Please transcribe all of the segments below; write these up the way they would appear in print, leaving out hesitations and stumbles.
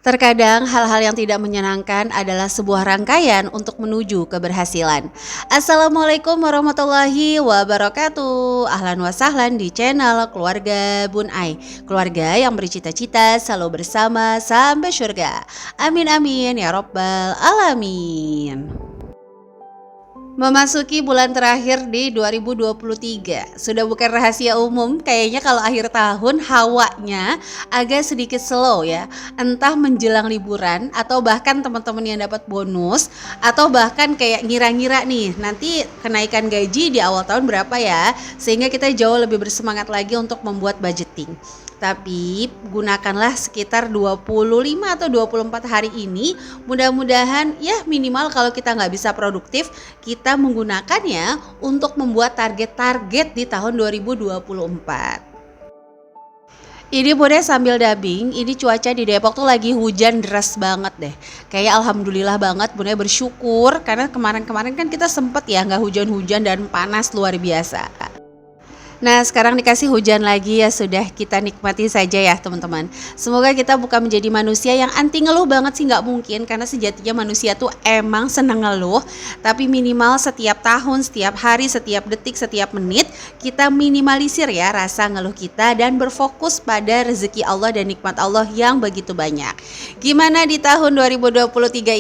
Terkadang hal-hal yang tidak menyenangkan adalah sebuah rangkaian untuk menuju keberhasilan. Assalamualaikum warahmatullahi wabarakatuh. Ahlan wa sahlan di channel Keluarga Bun Ai. Keluarga yang bercita-cita selalu bersama sampai surga. Amin amin ya robbal alamin. Memasuki bulan terakhir di 2023, sudah bukan rahasia umum kayaknya kalau akhir tahun hawanya agak sedikit slow ya. Entah menjelang liburan atau bahkan teman-teman yang dapat bonus atau bahkan kayak ngira-ngira nih nanti kenaikan gaji di awal tahun berapa ya, sehingga kita jauh lebih bersemangat lagi untuk membuat budgeting. Tapi gunakanlah sekitar 25 atau 24 hari ini, mudah-mudahan ya minimal kalau kita nggak bisa produktif, kita menggunakannya untuk membuat target-target di tahun 2024. Ini Bunda sambil dubbing, ini cuaca di Depok tuh lagi hujan deras banget deh. Kayak alhamdulillah banget Bunda bersyukur karena kemarin-kemarin kan kita sempet ya nggak hujan-hujan dan panas luar biasa. Nah sekarang dikasih hujan lagi ya sudah kita nikmati saja ya teman-teman. Semoga kita bukan menjadi manusia yang anti ngeluh banget sih, nggak mungkin, karena sejatinya manusia tuh emang seneng ngeluh. Tapi minimal setiap tahun, setiap hari, setiap detik, setiap menit kita minimalisir ya rasa ngeluh kita dan berfokus pada rezeki Allah dan nikmat Allah yang begitu banyak. Gimana di tahun 2023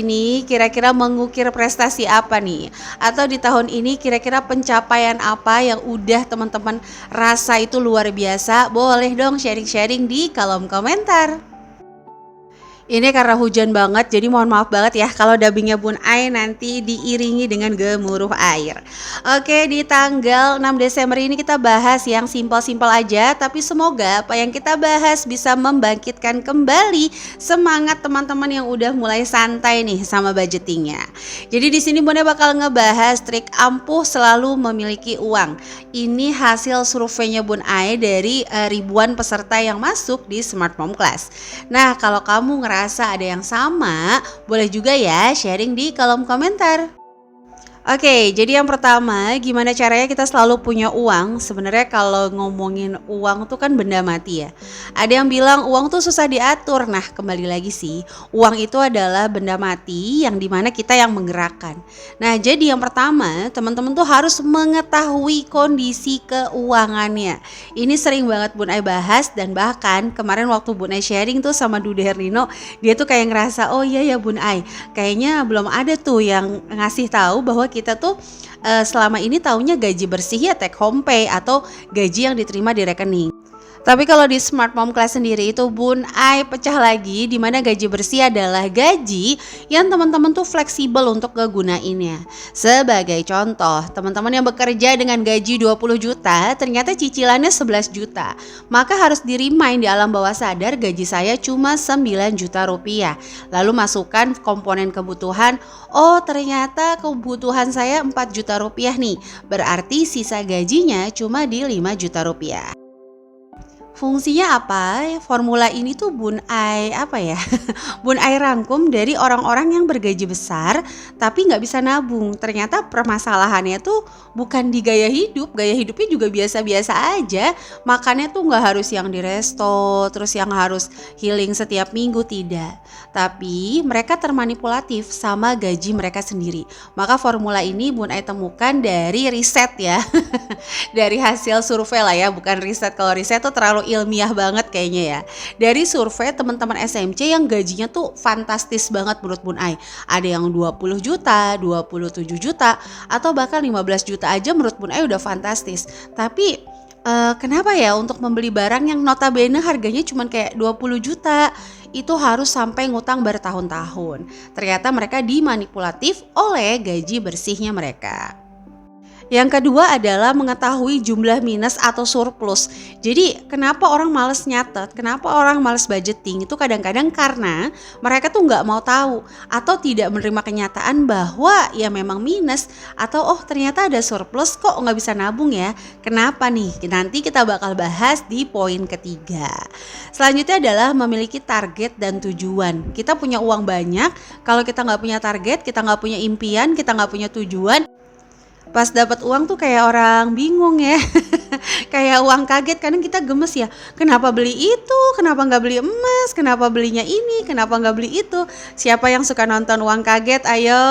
ini, kira-kira mengukir prestasi apa nih? Atau di tahun ini kira-kira pencapaian apa yang udah teman-teman rasa itu luar biasa? Boleh dong sharing-sharing di kolom komentar. Ini karena hujan banget, jadi mohon maaf banget ya kalau dubbingnya Bun Ai nanti diiringi dengan gemuruh air. Oke, di tanggal 6 Desember ini kita bahas yang simpel-simpel aja, tapi semoga apa yang kita bahas bisa membangkitkan kembali semangat teman-teman yang udah mulai santai nih sama budgetingnya. Jadi di sini Bunda bakal ngebahas trik ampuh selalu memiliki uang. Ini hasil surveinya Bun Ai dari ribuan peserta yang masuk di Smart Mom Class. Nah, kalau kamu ngerasa ada yang sama, boleh juga ya sharing di kolom komentar. Oke, jadi yang pertama, gimana caranya kita selalu punya uang? Sebenarnya kalau ngomongin uang tuh kan benda mati ya. Ada yang bilang uang tuh susah diatur. Nah, kembali lagi sih, uang itu adalah benda mati yang dimana kita yang menggerakkan. Nah, jadi yang pertama, teman-teman tuh harus mengetahui kondisi keuangannya. Ini sering banget Bun Ai bahas, dan bahkan kemarin waktu Bun Ai sharing tuh sama Dude Hernino, dia tuh kayak ngerasa, oh iya ya Bun Ai, kayaknya belum ada tuh yang ngasih tahu bahwa kita tuh selama ini taunya gaji bersih ya take home pay atau gaji yang diterima di rekening. Tapi kalau di Smart Mom Class sendiri itu Bun Ai pecah lagi, di mana gaji bersih adalah gaji yang teman-teman tuh fleksibel untuk kegunainnya. Sebagai contoh, teman-teman yang bekerja dengan gaji 20 juta ternyata cicilannya 11 juta. Maka harus di-remind di alam bawah sadar gaji saya cuma 9 juta rupiah. Lalu masukkan komponen kebutuhan, oh ternyata kebutuhan saya 4 juta rupiah nih. Berarti sisa gajinya cuma di 5 juta rupiah. Fungsinya apa? Formula ini tuh Bun Ai Bun Ai rangkum dari orang-orang yang bergaji besar tapi nggak bisa nabung. Ternyata permasalahannya tuh bukan di gaya hidupnya juga biasa-biasa aja. Makannya tuh nggak harus yang di resto, terus yang harus healing setiap minggu, tidak. Tapi mereka termanipulatif sama gaji mereka sendiri. Maka formula ini Bun Ai temukan dari riset ya, dari hasil survei lah ya, bukan riset. Kalau riset tuh terlalu ilmiah banget kayaknya ya. Dari survei teman-teman SMC yang gajinya tuh fantastis banget menurut Bun Ai. Ada yang 20 juta, 27 juta, atau bahkan 15 juta aja menurut Bun Ai udah fantastis. Tapi kenapa ya untuk membeli barang yang notabene harganya cuma kayak 20 juta itu harus sampai ngutang bertahun-tahun? Ternyata mereka dimanipulatif oleh gaji bersihnya mereka. Yang kedua adalah mengetahui jumlah minus atau surplus. Jadi kenapa orang males nyatet, kenapa orang males budgeting, itu kadang-kadang karena mereka tuh nggak mau tahu atau tidak menerima kenyataan bahwa ya memang minus, atau oh ternyata ada surplus kok nggak bisa nabung ya. Kenapa nih? Nanti kita bakal bahas di poin ketiga. Selanjutnya adalah memiliki target dan tujuan. Kita punya uang banyak, kalau kita nggak punya target, kita nggak punya impian, kita nggak punya tujuan, pas dapat uang tuh kayak orang bingung ya. Kayak uang kaget, kadang kita gemes ya, kenapa beli itu, kenapa nggak beli emas, kenapa belinya ini, kenapa nggak beli itu. Siapa yang suka nonton uang kaget, ayo.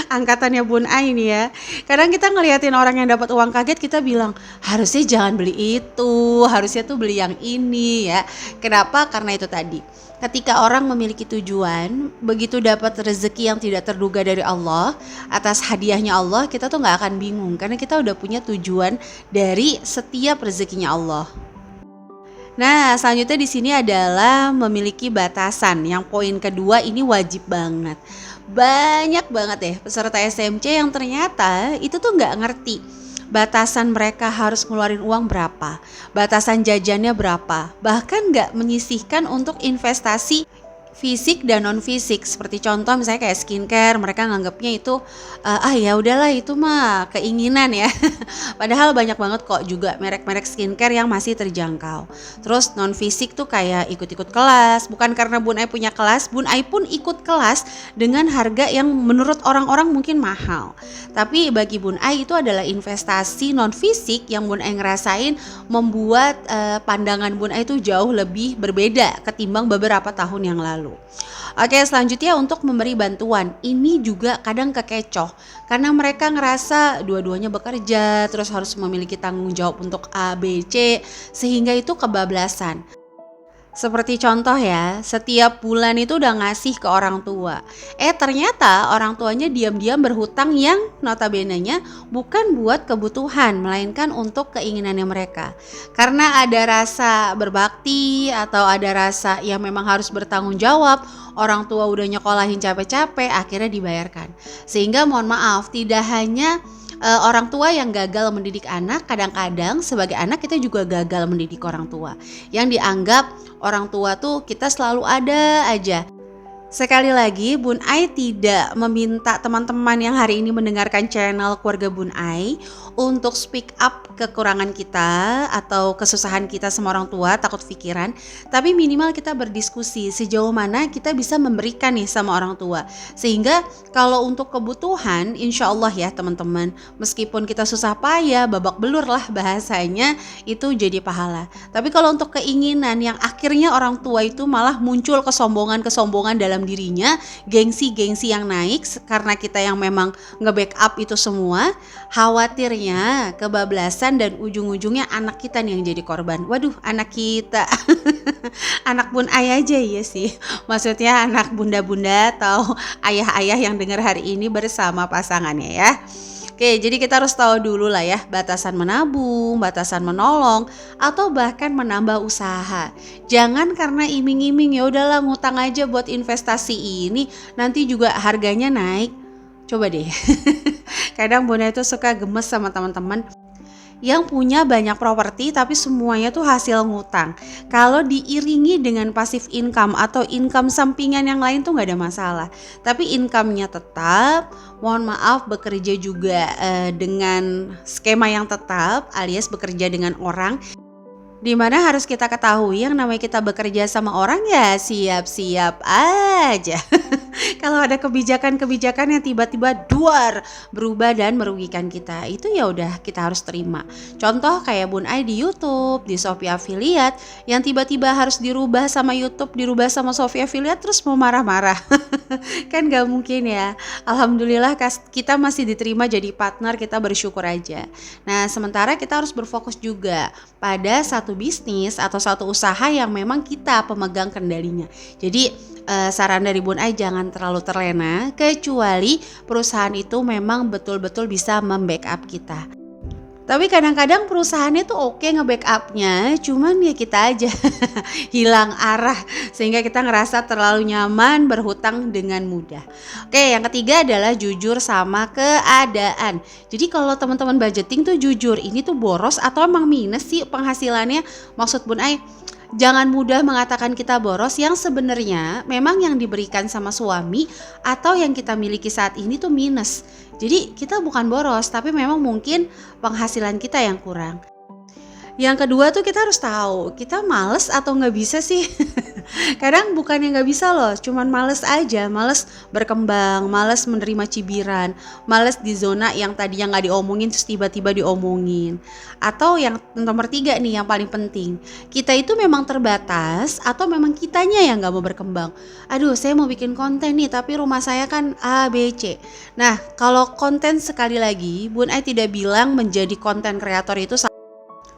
Angkatannya Bun Ai nih ya. Kadang kita ngeliatin orang yang dapat uang kaget, kita bilang harusnya jangan beli itu, harusnya tuh beli yang ini ya. Kenapa? Karena itu tadi, ketika orang memiliki tujuan, begitu dapat rezeki yang tidak terduga dari Allah, atas hadiahnya Allah, kita tuh nggak akan bingung karena kita udah punya tujuan dari setiap rezekinya Allah. Nah, selanjutnya di sini adalah memiliki batasan. Yang poin kedua ini wajib banget. Banyak banget deh peserta SMC yang ternyata itu tuh nggak ngerti batasan mereka harus ngeluarin uang berapa, batasan jajannya berapa, bahkan nggak menyisihkan untuk investasi fisik dan non fisik. Seperti contoh misalnya kayak skincare, mereka nganggapnya itu ya udahlah itu mah keinginan ya. Padahal banyak banget kok juga merek-merek skincare yang masih terjangkau. Terus non fisik tuh kayak ikut-ikut kelas, bukan karena Bun Ai punya kelas, Bun Ai pun ikut kelas dengan harga yang menurut orang-orang mungkin mahal. Tapi bagi Bun Ai itu adalah investasi non fisik yang Bun Ai ngerasain membuat pandangan Bun Ai itu jauh lebih berbeda ketimbang beberapa tahun yang lalu. Oke, selanjutnya untuk memberi bantuan. Ini juga kadang kekecoh karena mereka ngerasa dua-duanya bekerja, terus harus memiliki tanggung jawab untuk A, B, C, sehingga itu kebablasan. Seperti contoh ya, setiap bulan itu udah ngasih ke orang tua. Ternyata orang tuanya diam-diam berhutang yang notabene-nya bukan buat kebutuhan, melainkan untuk keinginannya mereka. Karena ada rasa berbakti atau ada rasa yang memang harus bertanggung jawab, orang tua udah nyekolahin capek-capek, akhirnya dibayarkan. Sehingga mohon maaf, tidak hanya orang tua yang gagal mendidik anak, kadang-kadang sebagai anak kita juga gagal mendidik orang tua. Yang dianggap orang tua tuh kita selalu ada aja. Sekali lagi, Bun Ai tidak meminta teman-teman yang hari ini mendengarkan channel Keluarga Bun Ai untuk speak up kekurangan kita atau kesusahan kita sama orang tua, takut pikiran. Tapi minimal kita berdiskusi sejauh mana kita bisa memberikan nih sama orang tua. Sehingga kalau untuk kebutuhan, insya Allah ya teman-teman, meskipun kita susah payah, babak belur lah bahasanya, itu jadi pahala. Tapi kalau untuk keinginan yang akhirnya orang tua itu malah muncul kesombongan-kesombongan dalam dirinya, gengsi-gengsi yang naik karena kita yang memang nge-backup itu semua, khawatirnya kebablasan dan ujung-ujungnya anak kita nih yang jadi korban. Waduh, anak kita. Anak Bun Ai aja ya sih. Maksudnya anak bunda-bunda atau ayah-ayah yang dengar hari ini bersama pasangannya ya. Oke, jadi kita harus tahu dulu lah ya batasan menabung, batasan menolong, atau bahkan menambah usaha. Jangan karena iming-iming ya udahlah ngutang aja buat investasi ini, nanti juga harganya naik. Coba deh. Kadang Bunda itu suka gemes sama teman-teman yang punya banyak properti tapi semuanya tuh hasil ngutang. Kalau diiringi dengan passive income atau income sampingan yang lain tuh nggak ada masalah. Tapi income-nya tetap, mohon maaf bekerja juga dengan skema yang tetap alias bekerja dengan orang. Dimana harus kita ketahui yang namanya kita bekerja sama orang ya siap-siap aja. Kalau ada kebijakan-kebijakan yang tiba-tiba duar berubah dan merugikan kita, itu ya udah kita harus terima. Contoh kayak Bun Ai di YouTube, di Shopee Affiliate yang tiba-tiba harus dirubah sama YouTube, dirubah sama Shopee Affiliate terus mau marah-marah. Kan gak mungkin ya. Alhamdulillah kita masih diterima jadi partner, kita bersyukur aja. Nah, sementara kita harus berfokus juga pada satu bisnis atau satu usaha yang memang kita pemegang kendalinya. Jadi saran dari Bun Ai jangan terlalu terlena kecuali perusahaan itu memang betul-betul bisa membackup kita. Tapi kadang-kadang perusahaannya tuh oke nge-backupnya, cuman ya kita aja hilang arah sehingga kita ngerasa terlalu nyaman berhutang dengan mudah. Oke, yang ketiga adalah jujur sama keadaan. Jadi kalau teman-teman budgeting tuh jujur, ini tuh boros atau emang minus sih penghasilannya? Maksud Bun Ai, jangan mudah mengatakan kita boros yang sebenarnya memang yang diberikan sama suami atau yang kita miliki saat ini tuh minus. Jadi kita bukan boros, tapi memang mungkin penghasilan kita yang kurang. Yang kedua tuh kita harus tahu, kita males atau nggak bisa sih? Kadang bukannya nggak bisa loh, cuman males aja, males berkembang, males menerima cibiran, males di zona yang tadinya nggak diomongin terus tiba-tiba diomongin. Atau yang nomor tiga nih yang paling penting, kita itu memang terbatas atau memang kitanya yang nggak mau berkembang. Aduh, saya mau bikin konten nih, tapi rumah saya kan A, B, C. Nah, kalau konten sekali lagi, Bun Ai tidak bilang menjadi konten kreator itu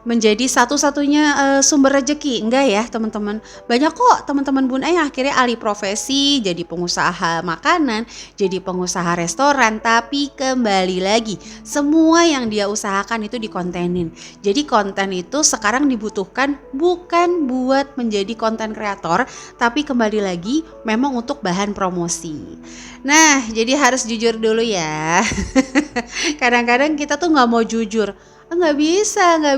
menjadi satu-satunya sumber rezeki, enggak ya teman-teman. Banyak kok teman-teman Bun Ai akhirnya alih profesi jadi pengusaha makanan, jadi pengusaha restoran, tapi kembali lagi semua yang dia usahakan itu dikontenin. Jadi konten itu sekarang dibutuhkan bukan buat menjadi konten kreator, tapi kembali lagi memang untuk bahan promosi. Nah, jadi harus jujur dulu ya. Kadang-kadang kita tuh nggak mau jujur. Nggak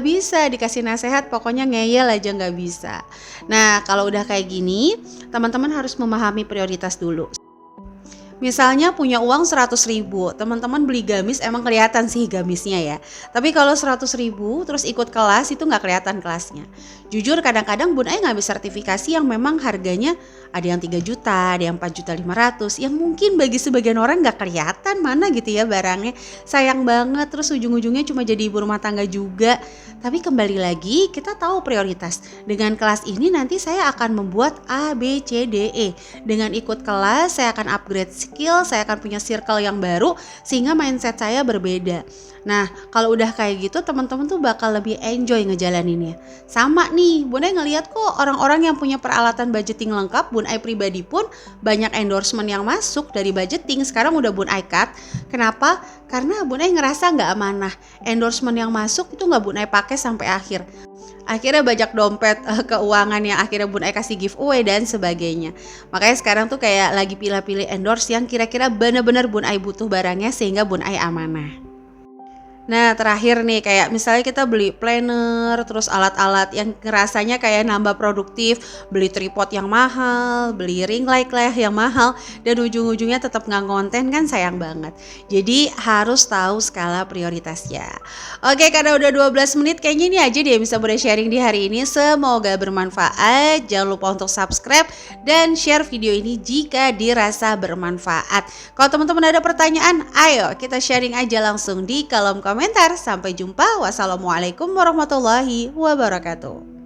bisa dikasih nasehat, pokoknya ngeyel aja nggak bisa. Nah, kalau udah kayak gini, teman-teman harus memahami prioritas dulu. Misalnya punya uang 100.000, teman-teman beli gamis emang kelihatan sih gamisnya ya. Tapi kalau 100.000 terus ikut kelas itu nggak kelihatan kelasnya. Jujur kadang-kadang Bun Ai ngambil sertifikasi yang memang harganya ada yang 3 juta, ada yang 4.500.000, yang mungkin bagi sebagian orang nggak kelihatan mana gitu ya barangnya. Sayang banget, terus ujung-ujungnya cuma jadi ibu rumah tangga juga. Tapi kembali lagi kita tahu prioritas. Dengan kelas ini nanti saya akan membuat A, B, C, D, E. Dengan ikut kelas saya akan upgrade skill, saya akan punya circle yang baru sehingga mindset saya berbeda. Nah, kalau udah kayak gitu teman-teman tuh bakal lebih enjoy ngejalaninnya. Sama nih, Bun Ai ngeliat kok orang-orang yang punya peralatan budgeting lengkap, Bun Ai pribadi pun banyak endorsement yang masuk dari budgeting, sekarang udah Bun Ai cut. Kenapa? Karena Bun Ai ngerasa nggak amanah. Endorsement yang masuk itu nggak Bun Ai pakai sampai akhir. Akhirnya banyak dompet keuangan yang akhirnya Bun Ai kasih giveaway dan sebagainya. Makanya sekarang tuh kayak lagi pilih-pilih endorse yang kira-kira benar-benar Bun Ai butuh barangnya sehingga Bun Ai amanah. Nah, terakhir nih kayak misalnya kita beli planner, terus alat-alat yang rasanya kayak nambah produktif, beli tripod yang mahal, beli ring light lah yang mahal, dan ujung-ujungnya tetap nggak konten kan sayang banget. Jadi harus tahu skala prioritasnya. Oke, karena udah 12 menit kayaknya ini aja dia bisa boleh sharing di hari ini. Semoga bermanfaat. Jangan lupa untuk subscribe dan share video ini jika dirasa bermanfaat. Kalau teman-teman ada pertanyaan, ayo kita sharing aja langsung di kolom komentar. Sampai jumpa. Wassalamualaikum warahmatullahi wabarakatuh.